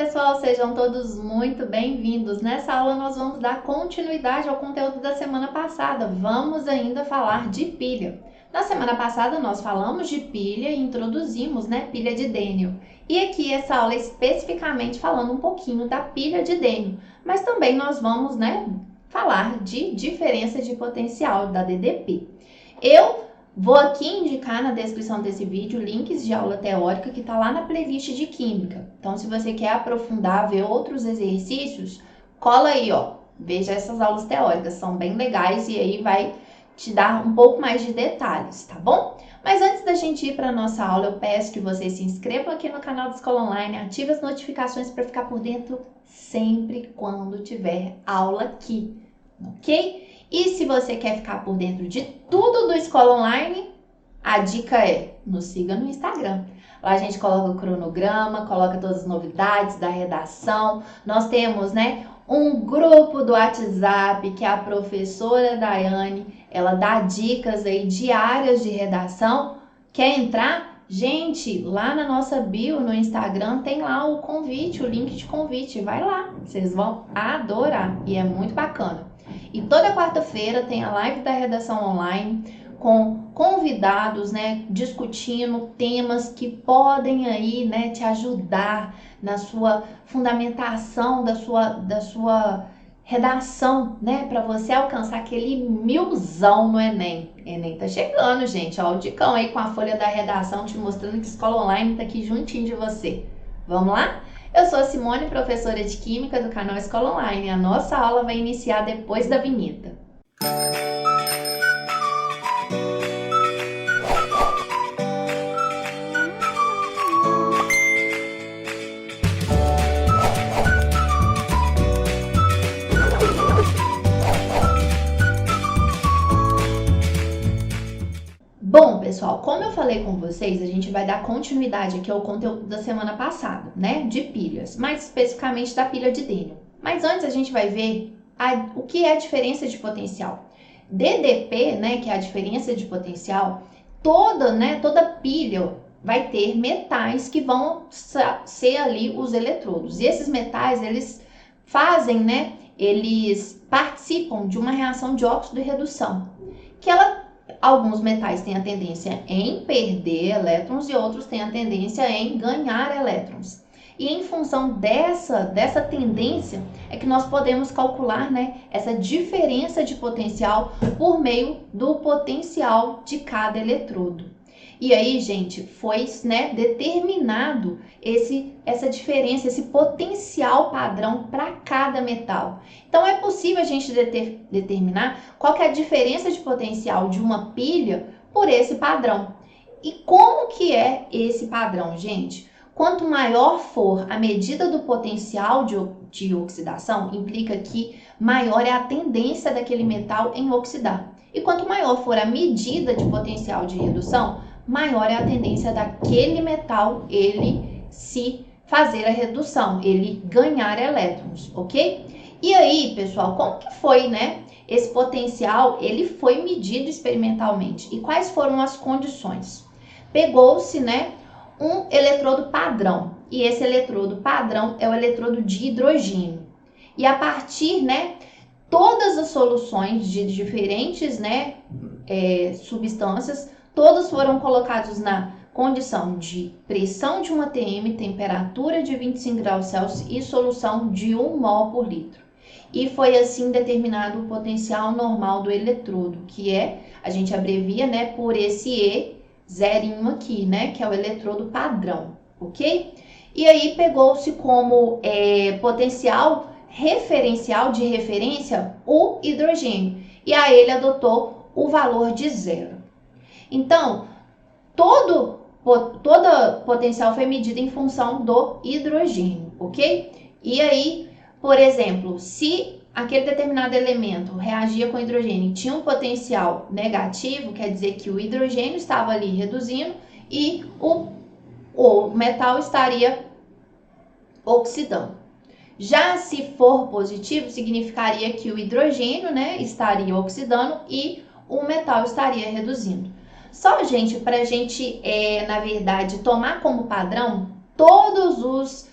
pessoal, sejam todos muito bem-vindos. Nessa aula nós vamos dar continuidade ao conteúdo da semana passada. Vamos ainda falar de pilha. Na semana passada nós falamos de pilha e introduzimos, pilha de Daniell. E aqui essa aula é especificamente falando um pouquinho da pilha de Daniell, mas também nós vamos, falar de diferença de potencial da DDP. Eu vou aqui indicar na descrição desse vídeo links de aula teórica que está lá na playlist de Química. Então, se você quer aprofundar, ver outros exercícios, cola aí, veja essas aulas teóricas, são bem legais e aí vai te dar um pouco mais de detalhes, tá bom? Mas antes da gente ir para a nossa aula, eu peço que vocês se inscrevam aqui no canal da Escola Online, ative as notificações para ficar por dentro sempre quando tiver aula aqui, ok? E se você quer ficar por dentro de tudo do Escola Online, a dica é, nos siga no Instagram. Lá a gente coloca o cronograma, coloca todas as novidades da redação. Nós temos, um grupo do WhatsApp que a professora Daiane, ela dá dicas aí diárias de redação. Quer entrar? Gente, lá na nossa bio no Instagram tem lá o convite, o link de convite. Vai lá, vocês vão adorar e é muito bacana. E toda quarta-feira tem a live da redação online com convidados, discutindo temas que podem aí, te ajudar na sua fundamentação da sua redação, para você alcançar aquele 1000zão no Enem. Enem tá chegando, gente, o dicão aí com a folha da redação te mostrando que Escola Online tá aqui juntinho de você. Vamos lá? Eu sou a Simone, professora de Química do canal Escola Online. A nossa aula vai iniciar depois da vinheta. Bom, pessoal, como eu falei com vocês, a gente vai dar continuidade aqui ao conteúdo da semana passada, de pilhas, mais especificamente da pilha de Daniell. Mas antes a gente vai ver o que é a diferença de potencial. DDP, que é a diferença de potencial, toda pilha vai ter metais que vão ser ali os eletrodos. E esses metais, eles fazem, eles participam de uma reação de óxido e redução, que alguns metais têm a tendência em perder elétrons e outros têm a tendência em ganhar elétrons. E em função dessa tendência é que nós podemos calcular, essa diferença de potencial por meio do potencial de cada eletrodo. E aí, gente, foi determinado essa diferença, esse potencial padrão para cada metal. Então, é possível a gente determinar qual que é a diferença de potencial de uma pilha por esse padrão. E como que é esse padrão, gente? Quanto maior for a medida do potencial de oxidação, implica que maior é a tendência daquele metal em oxidar. E quanto maior for a medida de potencial de redução, maior é a tendência daquele metal ele se fazer a redução, ele ganhar elétrons, ok? E aí, pessoal, como que foi, esse potencial, ele foi medido experimentalmente. E quais foram as condições? Pegou-se, um eletrodo padrão. E esse eletrodo padrão é o eletrodo de hidrogênio. E a partir, todas as soluções de diferentes, substâncias, todos foram colocados na condição de pressão de 1 atm, temperatura de 25 graus Celsius e solução de 1 mol por litro. E foi assim determinado o potencial normal do eletrodo, que a gente abrevia, por esse E zerinho aqui, que é o eletrodo padrão, ok? E aí pegou-se como potencial referencial de referência o hidrogênio, e a ele adotou o valor de 0. Então, todo potencial foi medido em função do hidrogênio, ok? E aí, por exemplo, se aquele determinado elemento reagia com hidrogênio e tinha um potencial negativo, quer dizer que o hidrogênio estava ali reduzindo e o metal estaria oxidando. Já se for positivo, significaria que o hidrogênio, estaria oxidando e o metal estaria reduzindo. Só, gente, para a gente, na verdade, tomar como padrão todos os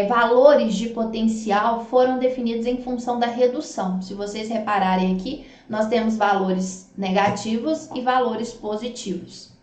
valores de potencial foram definidos em função da redução. Se vocês repararem aqui, nós temos valores negativos e valores positivos.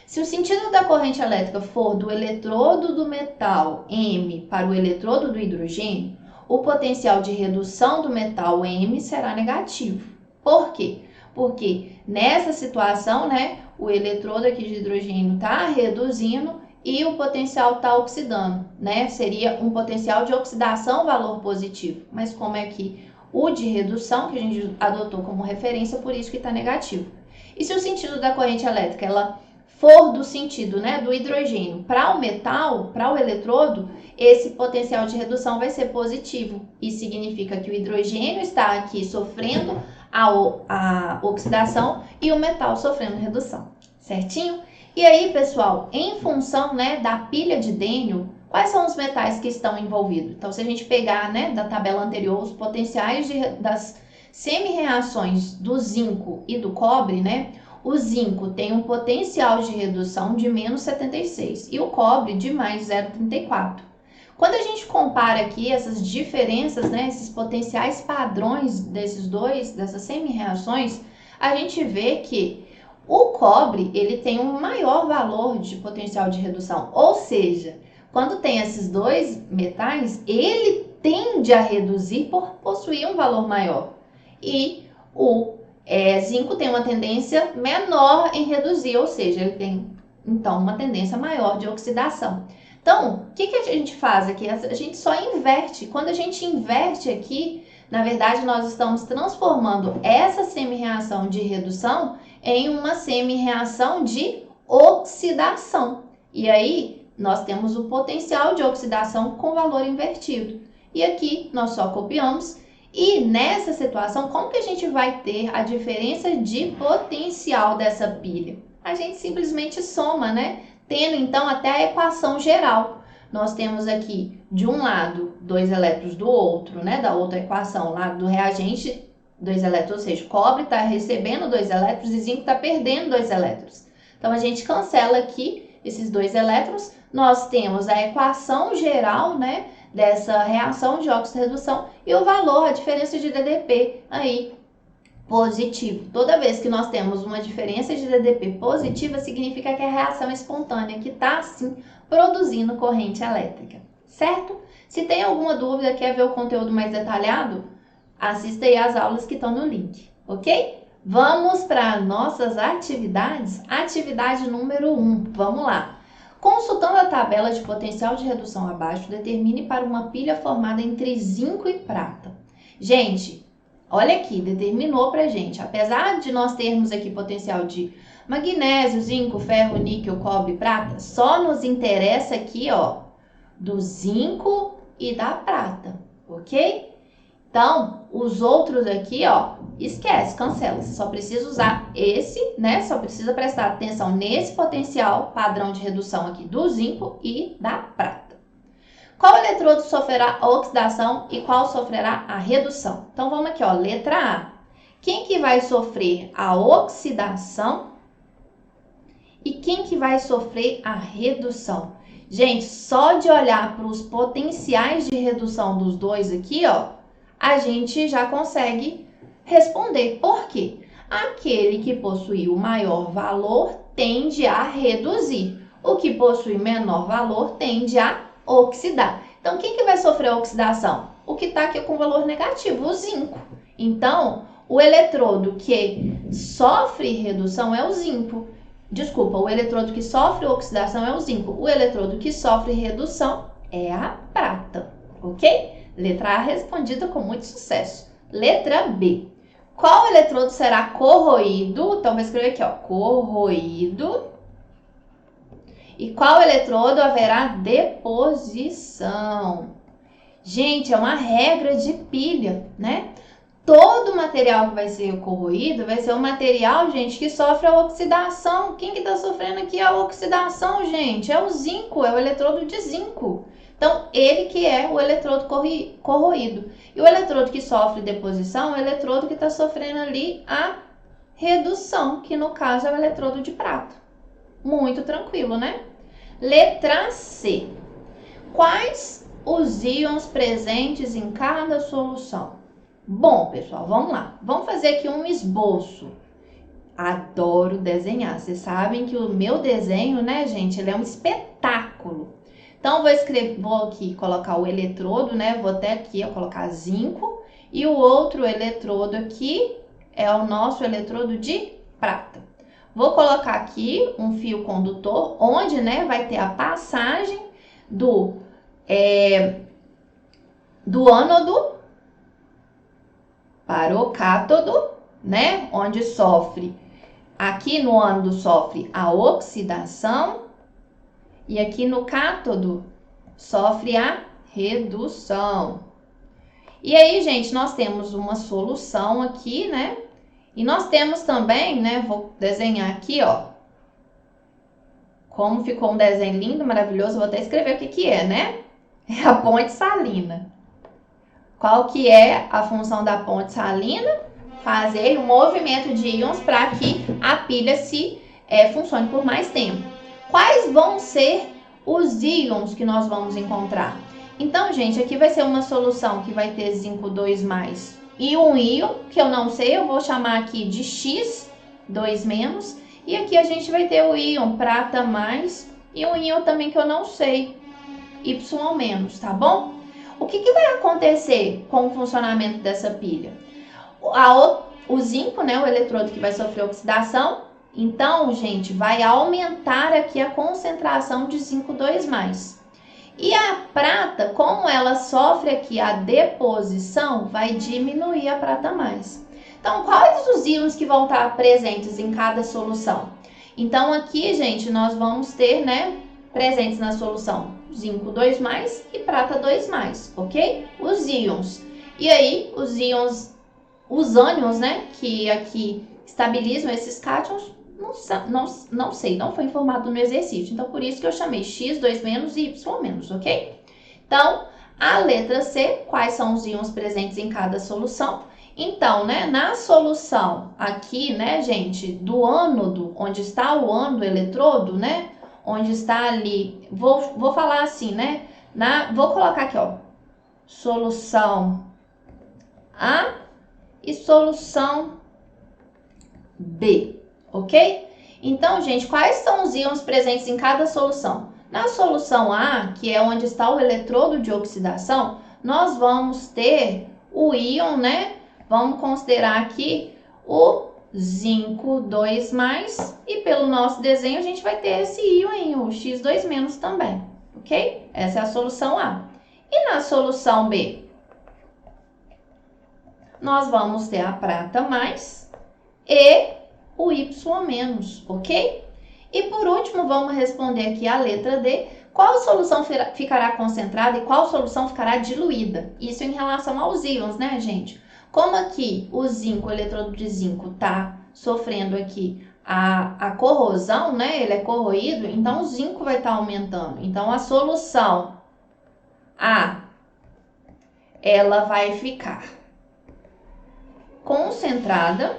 Se o sentido da corrente elétrica for do eletrodo do metal M para o eletrodo do hidrogênio, o potencial de redução do metal M será negativo. Por quê? Porque nessa situação, né, o eletrodo aqui de hidrogênio está reduzindo e o potencial está oxidando, né? Seria um potencial de oxidação valor positivo. Mas como é que o de redução, que a gente adotou como referência, por isso que está negativo. E se o sentido da corrente elétrica ela for do sentido, né, do hidrogênio para o metal, para o eletrodo, esse potencial de redução vai ser positivo. Isso significa que o hidrogênio está aqui sofrendo a oxidação e o metal sofrendo redução, certinho? E aí, pessoal, em função, né, da pilha de Daniell, quais são os metais que estão envolvidos? Então, se a gente pegar, né, da tabela anterior, os potenciais das semi-reações do zinco e do cobre, né, o zinco tem um potencial de redução de menos 76 e o cobre de mais 0,34. Quando a gente compara aqui essas diferenças, né, esses potenciais padrões dessas semi-reações, a gente vê que o cobre ele tem um maior valor de potencial de redução, ou seja, quando tem esses dois metais, ele tende a reduzir por possuir um valor maior. E o zinco tem uma tendência menor em reduzir, ou seja, ele tem então uma tendência maior de oxidação. Então, o que a gente faz aqui? A gente só inverte. Quando a gente inverte aqui, na verdade, nós estamos transformando essa semi-reação de redução em uma semi-reação de oxidação. E aí, nós temos o potencial de oxidação com valor invertido. E aqui, nós só copiamos. E nessa situação, como que a gente vai ter a diferença de potencial dessa pilha? A gente simplesmente soma, né? Tendo então até a equação geral. Nós temos aqui, de um lado, 2 elétrons do outro, né? Da outra equação, lado do reagente, 2 elétrons, ou seja, cobre está recebendo 2 elétrons e zinco está perdendo 2 elétrons. Então, a gente cancela aqui esses 2 elétrons. Nós temos a equação geral, né? Dessa reação de óxido-redução e o valor, a diferença de DDP aí positivo. Toda vez que nós temos uma diferença de DDP positiva, significa que a reação é espontânea, que está assim produzindo corrente elétrica, certo? Se tem alguma dúvida, quer ver o conteúdo mais detalhado, assista aí as aulas que estão no link, ok? Vamos para nossas atividades. Atividade número 1, vamos lá. Consultando a tabela de potencial de redução abaixo, determine para uma pilha formada entre zinco e prata. Gente, olha aqui, determinou pra gente. Apesar de nós termos aqui potencial de magnésio, zinco, ferro, níquel, cobre, prata, só nos interessa aqui, ó, do zinco e da prata, ok? Então, os outros aqui, ó, esquece, cancela. Você só precisa usar esse, né? Só precisa prestar atenção nesse potencial padrão de redução aqui do zinco e da prata. Qual eletrodo sofrerá a oxidação e qual sofrerá a redução? Então, vamos aqui, ó, letra A. Quem que vai sofrer a oxidação e quem que vai sofrer a redução? Gente, só de olhar para os potenciais de redução dos dois aqui, ó, a gente já consegue responder. Por quê? Aquele que possui o maior valor tende a reduzir. O que possui menor valor tende a oxidar. Então, quem que vai sofrer a oxidação? O que está aqui com valor negativo, o zinco. Então, o eletrodo que sofre redução é o zinco. Desculpa, o eletrodo que sofre oxidação é o zinco. O eletrodo que sofre redução é a prata, ok? Letra A respondida com muito sucesso. Letra B. Qual eletrodo será corroído? Então, vou escrever aqui, ó, corroído. E qual eletrodo haverá deposição? Gente, é uma regra de pilha, né? Todo material que vai ser corroído vai ser um material, gente, que sofre a oxidação. Quem que tá sofrendo aqui a oxidação, gente? É o zinco, é o eletrodo de zinco. Então, ele que é o eletrodo corroído. E o eletrodo que sofre deposição é o eletrodo que está sofrendo ali a redução, que no caso é o eletrodo de prata. Muito tranquilo, né? Letra C. Quais os íons presentes em cada solução? Bom, pessoal, vamos lá. Vamos fazer aqui um esboço. Adoro desenhar. Vocês sabem que o meu desenho, né, gente, ele é um espetáculo. Então, vou aqui colocar o eletrodo, né? Vou até aqui colocar zinco. E o outro eletrodo aqui é o nosso eletrodo de prata. Vou colocar aqui um fio condutor, onde, né, vai ter a passagem do ânodo para o cátodo, né? Onde sofre, aqui no ânodo sofre a oxidação e aqui no cátodo sofre a redução. E aí, gente, nós temos uma solução aqui, né? E nós temos também, né? Vou desenhar aqui, ó. Como ficou um desenho lindo, maravilhoso. Vou até escrever o que que é, né? É a ponte salina. Qual que é a função da ponte salina? Fazer um movimento de íons para que a pilha funcione por mais tempo. Quais vão ser os íons que nós vamos encontrar? Então, gente, aqui vai ser uma solução que vai ter zinco 2+, e um íon, que eu não sei, eu vou chamar aqui de X, 2-. E aqui a gente vai ter o íon prata mais e um íon também que eu não sei, Y-, tá bom? O que que vai acontecer com o funcionamento dessa pilha? O zinco, né, o eletrodo que vai sofrer oxidação, então, gente, vai aumentar aqui a concentração de zinco 2+. E a prata, como ela sofre aqui a deposição, vai diminuir a prata mais. Então, quais os íons que vão estar presentes em cada solução? Então, aqui, gente, nós vamos ter, né, presentes na solução zinco 2+ e prata 2+, ok? Os íons. E aí, os ânions, né, que aqui estabilizam esses cátions, não sei, não foi informado no exercício. Então, por isso que eu chamei X, 2- e Y-, ok? Então, a letra C, quais são os íons presentes em cada solução? Então, né, na solução aqui, né, gente, do ânodo, onde está o ânodo eletrodo, né, onde está ali, vou falar assim, né, vou colocar aqui, ó, solução A e solução B, ok? Então, gente, quais são os íons presentes em cada solução? Na solução A, que é onde está o eletrodo de oxidação, nós vamos ter o íon, né? Vamos considerar aqui o zinco 2+, e pelo nosso desenho a gente vai ter esse íon aí, o X2- também, ok? Essa é a solução A. E na solução B, nós vamos ter a prata mais e o Y-, ok? E por último, vamos responder aqui a letra D. Qual solução ficará concentrada e qual solução ficará diluída? Isso em relação aos íons, né, gente? Como aqui o zinco, o eletrodo de zinco, está sofrendo aqui a corrosão, né? Ele é corroído, então o zinco vai estar aumentando. Então, a solução A, ela vai ficar concentrada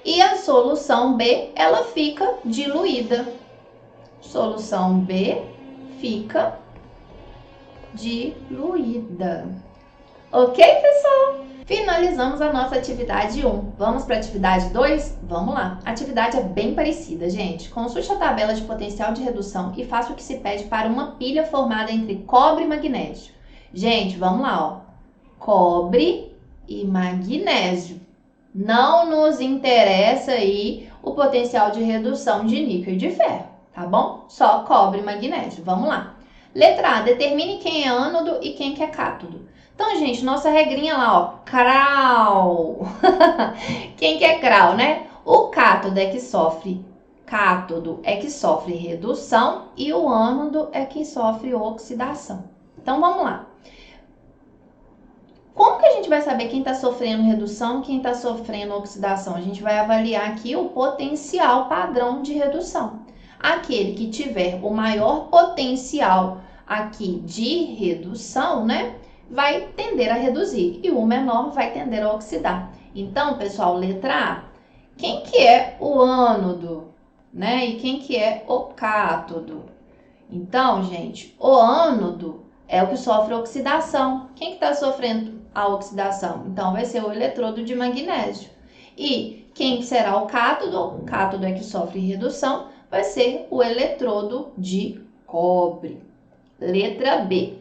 e a solução B, ela fica diluída. Solução B fica diluída. Ok, pessoal? Finalizamos a nossa atividade 1. Vamos para a atividade 2? Vamos lá. A atividade é bem parecida, gente. Consulte a tabela de potencial de redução e faça o que se pede para uma pilha formada entre cobre e magnésio. Gente, vamos lá, ó. Cobre e magnésio. Não nos interessa aí o potencial de redução de níquel e de ferro, tá bom? Só cobre e magnésio. Vamos lá. Letra A, determine quem é ânodo e quem que é cátodo. Então, gente, nossa regrinha lá, ó, CRAU. Quem que é CRAU, né? O cátodo é que sofre redução e o ânodo é que sofre oxidação. Então, vamos lá. Como que a gente vai saber quem está sofrendo redução e quem está sofrendo oxidação? A gente vai avaliar aqui o potencial padrão de redução. Aquele que tiver o maior potencial aqui de redução, né, vai tender a reduzir e o menor vai tender a oxidar. Então, pessoal, letra A. Quem que é o ânodo, né, e quem que é o cátodo? Então, gente, o ânodo é o que sofre oxidação. Quem que está sofrendo a oxidação? Então, vai ser o eletrodo de magnésio. E quem será o cátodo? O cátodo é que sofre redução, vai ser o eletrodo de cobre. Letra B.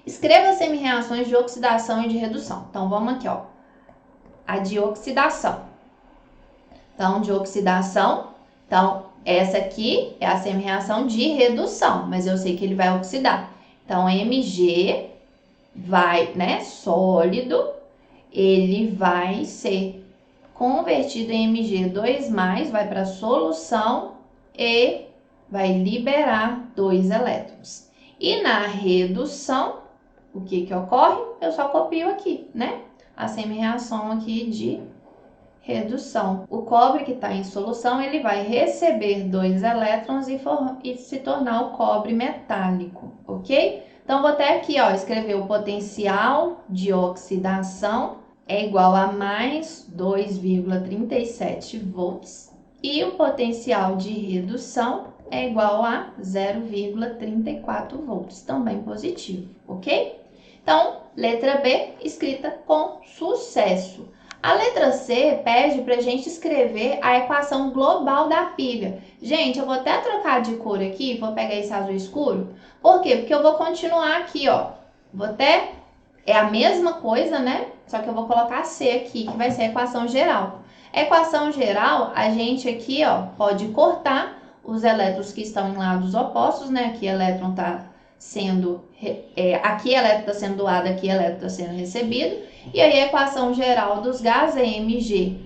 Escreva semi-reações de oxidação e de redução. Então, vamos aqui, ó. A de oxidação. Então, de oxidação. Então, essa aqui é a semi-reação de redução, mas eu sei que ele vai oxidar. Então, Mg vai, né, sólido, ele vai ser convertido em Mg2+, vai para a solução e vai liberar 2 elétrons. E na redução, o que que ocorre? Eu só copio aqui, né? A semi-reação aqui de redução. O cobre que está em solução, ele vai receber 2 elétrons e se tornar o cobre metálico, ok? Então, vou até aqui, ó, escrever o potencial de oxidação é igual a mais 2,37 volts e o potencial de redução é igual a 0,34 volts, também positivo, ok? Então, letra B, escrita com sucesso. A letra C pede para a gente escrever a equação global da pilha. Gente, eu vou até trocar de cor aqui, vou pegar esse azul escuro. Por quê? Porque eu vou continuar aqui, ó. É a mesma coisa, né? Só que eu vou colocar C aqui, que vai ser a equação geral. A equação geral, a gente aqui, ó, pode cortar os elétrons que estão em lados opostos, né? Aqui elétron está sendo, aqui elétron está sendo doado, aqui elétron está sendo recebido. E aí a equação geral dos gases é Mg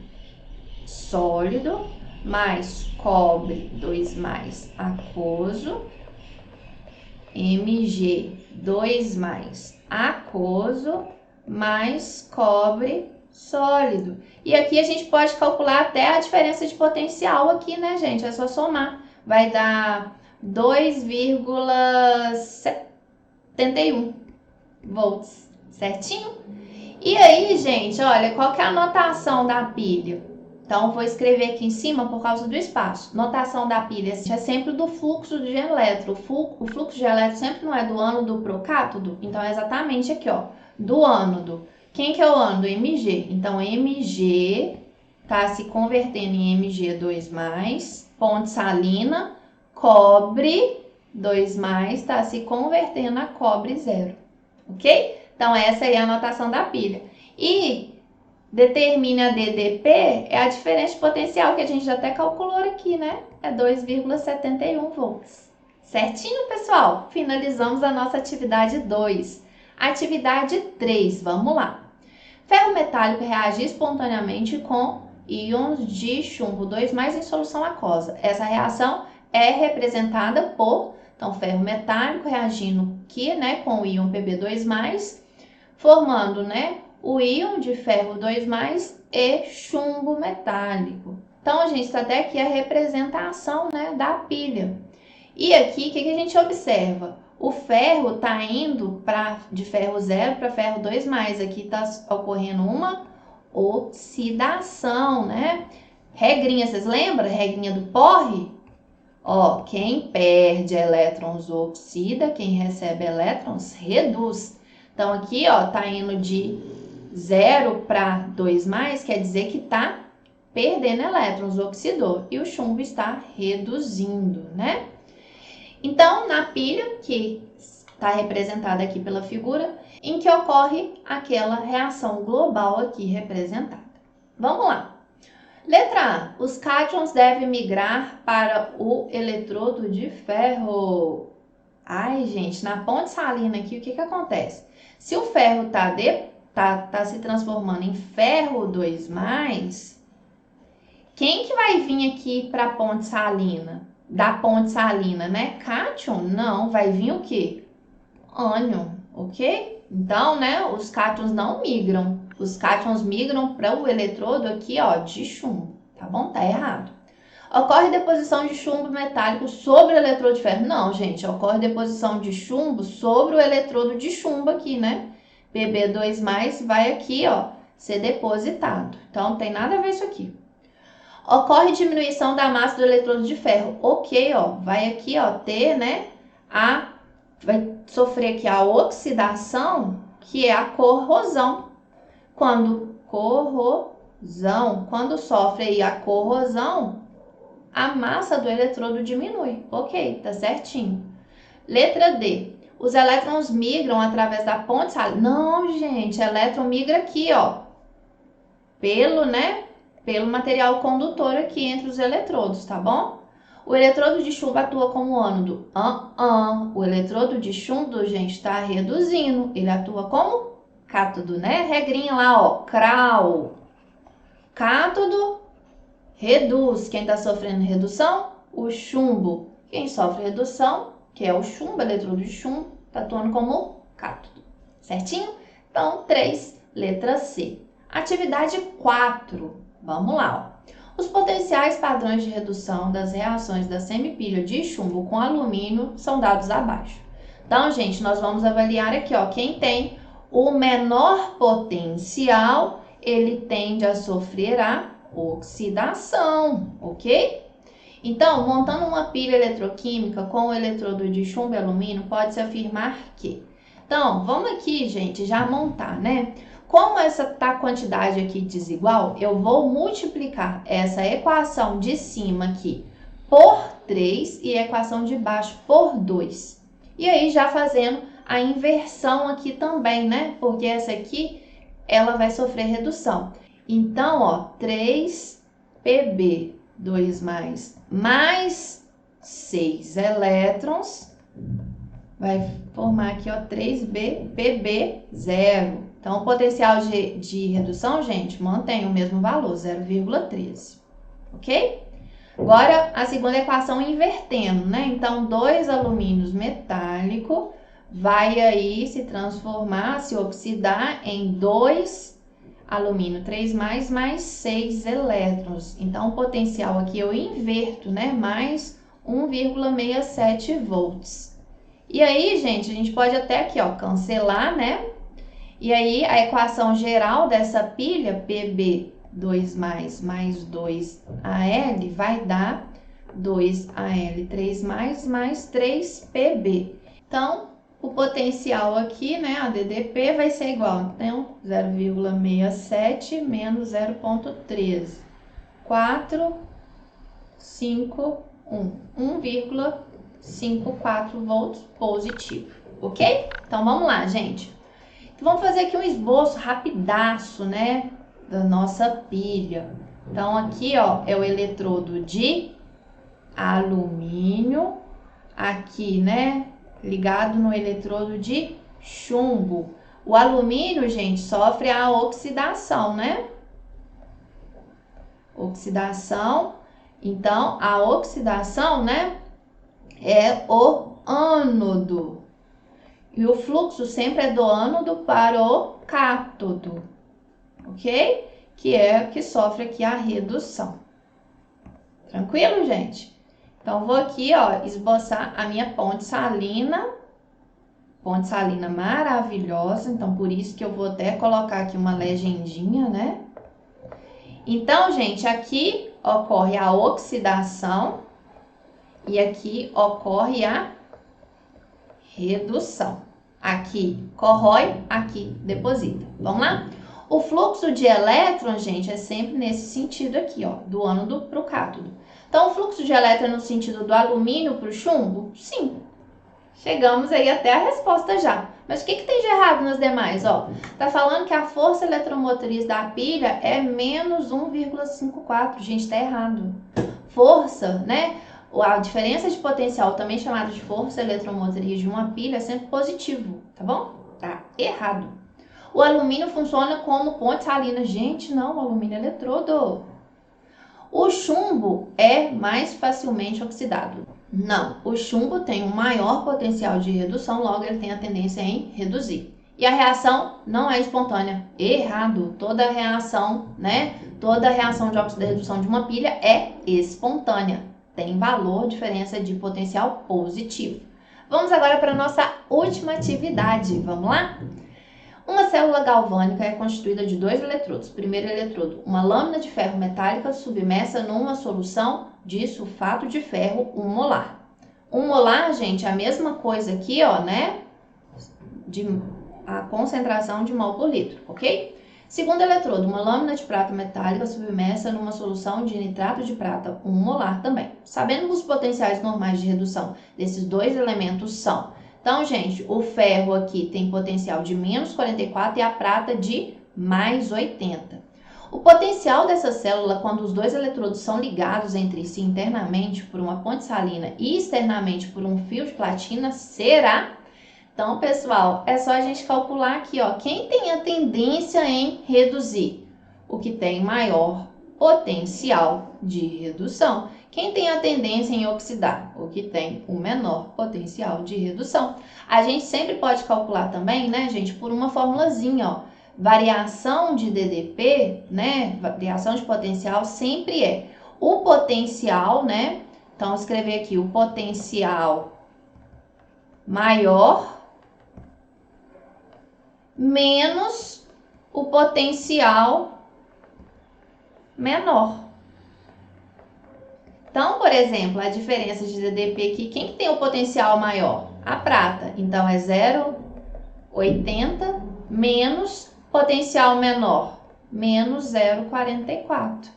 sólido mais cobre 2+ aquoso, Mg2+ aquoso mais cobre sólido. E aqui a gente pode calcular até a diferença de potencial aqui, né, gente? É só somar. Vai dar 2,71 volts, certinho? E aí, gente, olha, qual que é a notação da pilha? Então, vou escrever aqui em cima por causa do espaço. Notação da pilha é sempre do fluxo de elétron. O fluxo de elétron sempre não é do ânodo para o cátodo? Então, é exatamente aqui, ó, do ânodo. Quem que é o ânodo? Mg. Então, Mg está se convertendo em Mg2+, ponte salina, cobre 2+, está se convertendo a cobre 0, ok? Então, essa aí é a notação da pilha. E determine a DDP é a diferença de potencial, que a gente já até calculou aqui, né? É 2,71 volts. Certinho, pessoal? Finalizamos a nossa atividade 2. Atividade 3, vamos lá. Ferro metálico reage espontaneamente com íons de chumbo 2+ em solução aquosa. Essa reação é representada por, então, ferro metálico reagindo aqui, né, com o íon Pb2+, formando, né, o íon de ferro 2+ e chumbo metálico. Então, a gente está até aqui a representação, né, da pilha. E aqui, o que a gente observa? O ferro está indo de ferro 0 para ferro 2+. Aqui está ocorrendo uma oxidação, né? Regrinha, vocês lembram? Regrinha do Porre? Ó, quem perde elétrons oxida, quem recebe elétrons reduz. Então, aqui, ó, tá indo de 0 para 2+, quer dizer que tá perdendo elétrons, oxidou. E o chumbo está reduzindo, né? Então, na pilha, que está representada aqui pela figura, em que ocorre aquela reação global aqui representada. Vamos lá. Letra A. Os cátions devem migrar para o eletrodo de ferro. Ai, gente, na ponte salina aqui, o que acontece? Se o ferro tá se transformando em ferro 2+, quem que vai vir aqui para a ponte salina? Da ponte salina, né? Cátion? Não, vai vir o quê? Ânion, ok? Então, né, os cátions não migram. Os cátions migram para o eletrodo aqui, ó, de chumbo, tá bom? Tá errado. Ocorre deposição de chumbo metálico sobre o eletrodo de ferro? Não, gente, ocorre deposição de chumbo sobre o eletrodo de chumbo aqui, né? Pb2+ vai aqui, ó, ser depositado. Então, não tem nada a ver isso aqui. Ocorre diminuição da massa do eletrodo de ferro. Ok, ó, vai aqui, ó, ter, né, a vai sofrer aqui a oxidação, que é a corrosão. Quando sofre aí a corrosão, a massa do eletrodo diminui. Ok, tá certinho. Letra D. Os elétrons migram através da ponte salina. Não, gente, elétron migra aqui, ó. Pelo material condutor aqui entre os eletrodos, tá bom? O eletrodo de chumbo atua como ânodo. O eletrodo de chumbo, gente, está reduzindo. Ele atua como cátodo, né? Regrinha lá, ó. CRAU. Cátodo reduz. Quem está sofrendo redução? O chumbo. Quem sofre redução, que é o chumbo, eletrodo de chumbo, está atuando como cátodo. Certinho? Então, 3, letra C. Atividade 4. Vamos lá, ó. Os potenciais padrões de redução das reações da semipilha de chumbo com alumínio são dados abaixo. Então, gente, nós vamos avaliar aqui, ó, quem tem o menor potencial, ele tende a sofrer a oxidação, ok? Então, montando uma pilha eletroquímica com o eletrodo de chumbo e alumínio, pode-se afirmar que... Então, vamos aqui, gente, já montar, né? Como essa tá quantidade aqui desigual, eu vou multiplicar essa equação de cima aqui por 3 e a equação de baixo por 2. E aí já fazendo a inversão aqui também, né? Porque essa aqui, ela vai sofrer redução. Então, ó, 3Pb, 2 mais 6 elétrons, vai formar aqui, ó, 3Pb, 0. Então, o potencial de redução, gente, mantém o mesmo valor, 0,13, ok? Agora, a segunda equação invertendo, né? Então, 2 alumínios metálico vai aí se transformar, se oxidar em 2 alumínio 3+, mais 6 elétrons. Então, o potencial aqui eu inverto, né? Mais 1,67 volts. E aí, gente, a gente pode até aqui, ó, cancelar, né? E aí, a equação geral dessa pilha, Pb 2 mais 2Al, vai dar 2Al 3 mais 3Pb. Então, o potencial aqui, né, a DDP, vai ser igual, então, 0,67 menos 0,13. 451. 1,54 volts positivo, ok? Então, vamos lá, gente. Vamos fazer aqui um esboço rapidaço, né, da nossa pilha. Então, aqui, ó, é o eletrodo de alumínio, aqui, né, ligado no eletrodo de chumbo. O alumínio, gente, sofre a oxidação, né? Oxidação. Então, a oxidação, né, é o ânodo. E o fluxo sempre é do ânodo para o cátodo, ok? Que é que sofre aqui a redução. Tranquilo, gente? Então, vou aqui, ó, esboçar a minha ponte salina. Ponte salina maravilhosa, então por isso que eu vou até colocar aqui uma legendinha, né? Então, gente, aqui ocorre a oxidação e aqui ocorre a redução. Aqui corrói, aqui deposita. Vamos lá? O fluxo de elétrons, gente, é sempre nesse sentido aqui, ó, do ânodo para o cátodo. Então, o fluxo de elétrons é no sentido do alumínio para o chumbo? Sim. Chegamos aí até a resposta já. Mas o que tem de errado nos demais, ó? Tá falando que a força eletromotriz da pilha é menos 1,54. Gente, tá errado. Força, né? A diferença de potencial, também chamada de força eletromotriz de uma pilha, é sempre positivo, tá bom? Tá errado. O alumínio funciona como ponte salina. Gente, não, o alumínio é eletrodo. O chumbo é mais facilmente oxidado. Não, o chumbo tem um maior potencial de redução, logo ele tem a tendência em reduzir. E a reação não é espontânea. Errado. Toda reação, né? Toda reação de oxidação de uma pilha é espontânea. Tem valor, diferença de potencial positivo. Vamos agora para a nossa última atividade. Vamos lá? Uma célula galvânica é constituída de 2 eletrodos. Primeiro eletrodo, uma lâmina de ferro metálica submersa numa solução de sulfato de ferro 1 molar. 1 molar, gente, é a mesma coisa aqui, ó, né? A concentração de mol por litro, ok? Segundo eletrodo, uma lâmina de prata metálica submersa numa solução de nitrato de prata, 1 molar também. Sabendo que os potenciais normais de redução desses dois elementos são... Então, gente, o ferro aqui tem potencial de menos 44 e a prata de mais 80. O potencial dessa célula, quando os dois eletrodos são ligados entre si internamente por uma ponte salina e externamente por um fio de platina, será... Então, pessoal, é só a gente calcular aqui, ó, quem tem a tendência em reduzir? O que tem maior potencial de redução. Quem tem a tendência em oxidar? O que tem o menor potencial de redução. A gente sempre pode calcular também, né, gente, por uma formulazinha, ó. Variação de DDP, né, variação de potencial sempre é o potencial, né, então escrever aqui o potencial maior menos o potencial menor. Então, por exemplo, a diferença de DDP aqui, quem que tem o potencial maior? A prata. Então, é 0,80 menos potencial menor, menos 0,44.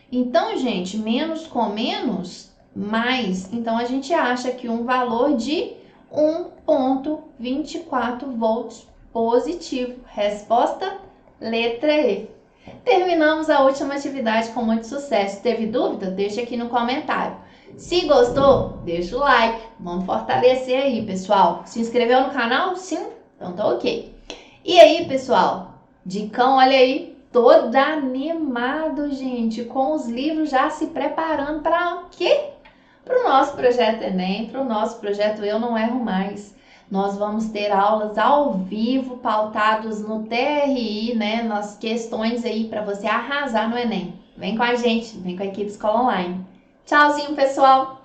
Então, gente, menos com menos, mais. Então, a gente acha que um valor de 1,24 volts positivo. Resposta, letra E. Terminamos a última atividade com muito sucesso. Teve dúvida? Deixa aqui no comentário. Se gostou, deixa o like. Vamos fortalecer aí, pessoal. Se inscreveu no canal? Sim? Então tá ok. E aí, pessoal? Dicão, olha aí. Todo animado, gente. Com os livros já se preparando para o quê? Para o nosso projeto Enem, para o nosso projeto Eu Não Erro Mais. Nós vamos ter aulas ao vivo, pautados no TRI, né? Nas questões aí para você arrasar no Enem. Vem com a gente, vem com a equipe Escola Online. Tchauzinho, pessoal!